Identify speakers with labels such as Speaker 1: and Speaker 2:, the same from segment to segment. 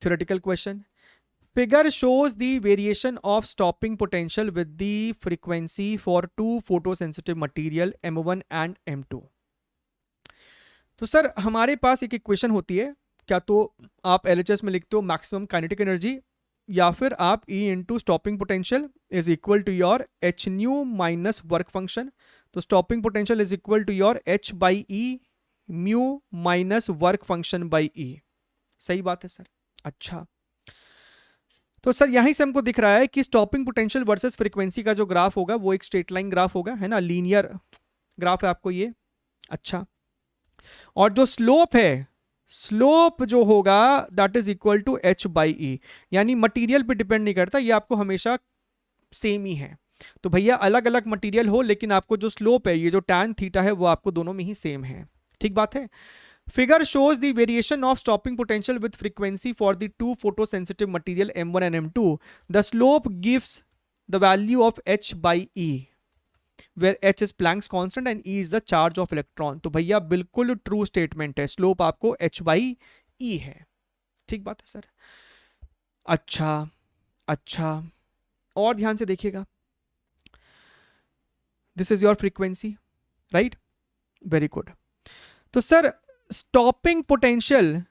Speaker 1: theoretical question. Figure shows the variation of stopping potential with the frequency for two photosensitive material M1 and M2. तो sir हमारे पास एक equation होती है, क्या तो आप LHS में लिखते हो मैक्सिमम काइनेटिक एनर्जी, या फिर आप E into stopping potential is equal to your h nu minus work function. तो stopping potential is equal to your H by e mu minus work function by e. सही बात है sir. अच्छा, तो sir यहीं से हमको दिख रहा है कि स्टॉपिंग पोटेंशियल वर्सेस फ्रीक्वेंसी का जो ग्राफ होगा वो एक स्ट्रेट लाइन ग्राफ होगा, है ना, लीनियर ग्राफ है आपको ये. अच्छा, और जो स्लोप है, स्लोप जो होगा that is equal to H by e, यानी मटेरियल पे डिपेंड नहीं करता, ये आपको हमेशा सेम ही है. तो भैया अलग अलग मटेरियल हो लेकिन आपको जो स्लोप है, ये जो tan थीटा है, वो आपको दोनों में ही सेम है. ठीक बात है. Figure shows the variation of stopping potential with frequency for the two photosensitive material M1 and M2. The slope gives the value of H by E, where H is Planck's constant and E is the charge of electron. तो भैया बिल्कुल true statement है, slope आपको H by E है. ठीक बात है sir. अच्छा अच्छा, और ध्यान से देखिएगा. This is your frequency, right. Very good. तो सर स्टॉपिंग पोटेंशियल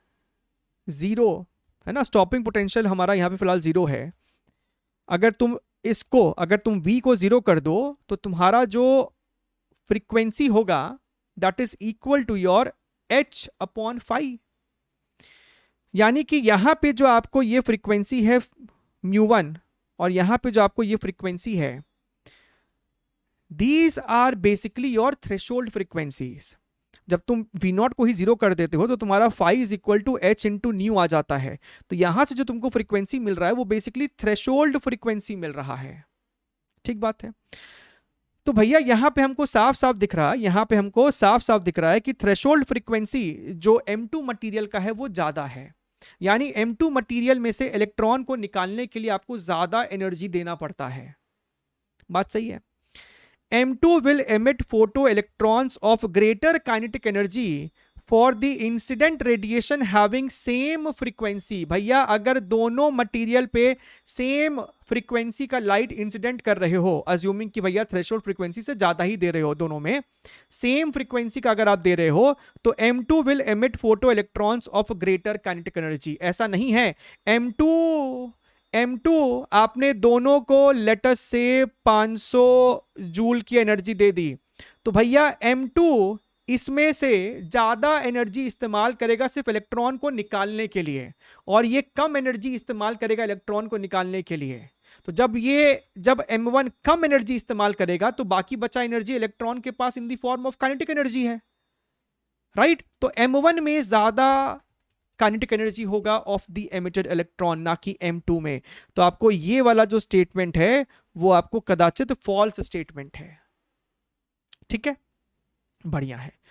Speaker 1: जीरो है ना, स्टॉपिंग पोटेंशियल हमारा यहां पे फिलहाल जीरो है. अगर तुम V को जीरो कर दो तो तुम्हारा जो फ्रीक्वेंसी होगा that is equal to your H upon phi. यानी कि यहां पे जो आपको ये फ्रीक्वेंसी है μ1 और यहां पे जो आपको ये फ्रीक्वेंसी है, these are basically your threshold frequencies. जब तुम V0 को ही जीरो कर देते हो तो तुम्हारा phi is equal to H into nu आ जाता है. तो यहां से जो तुमको फ्रीक्वेंसी मिल रहा है वो बेसिकली थ्रेशोल्ड फ्रीक्वेंसी मिल रहा है. ठीक बात है. तो भैया यहां पे हमको साफ साफ दिख रहा है कि थ्रेशोल्ड फ्रीक्वेंसी जो M2 मटेरियल का है वो ज्यादा है. यानी M2 मटेरियल में से इलेक्ट्रॉन को निकालने के लिए आपको ज्यादा एनर्जी देना पड़ता है. बात सही है. M2 will emit photoelectrons of greater kinetic energy for the incident radiation having same frequency. भैया अगर दोनों मटेरियल पे सेम फ्रीक्वेंसी का लाइट इंसिडेंट कर रहे हो, अज्यूमिंग कि भैया थ्रेशोल्ड फ्रीक्वेंसी से ज्यादा ही दे रहे हो, दोनों में सेम फ्रीक्वेंसी का अगर आप दे रहे हो तो M2 will emit photoelectrons of greater kinetic energy. ऐसा नहीं है M2 आपने दोनों को लेटस से 500 जूल की एनर्जी दे दी, तो भैया M2 इसमें से ज्यादा एनर्जी इस्तेमाल करेगा सिर्फ इलेक्ट्रॉन को निकालने के लिए, और ये कम एनर्जी इस्तेमाल करेगा इलेक्ट्रॉन को निकालने के लिए. तो जब M1 कम एनर्जी इस्तेमाल करेगा तो बाकी बचा एनर्जी इलेक्ट्रॉन के पास in the form of kinetic energy है, राइट. तो M1 में ज्यादा काइनेटिक एनर्जी होगा ऑफ द एमिटेड इलेक्ट्रॉन, ना कि M2 में. तो आपको ये वाला जो स्टेटमेंट है वो आपको कदाचित फॉल्स स्टेटमेंट है. ठीक है, बढ़िया है.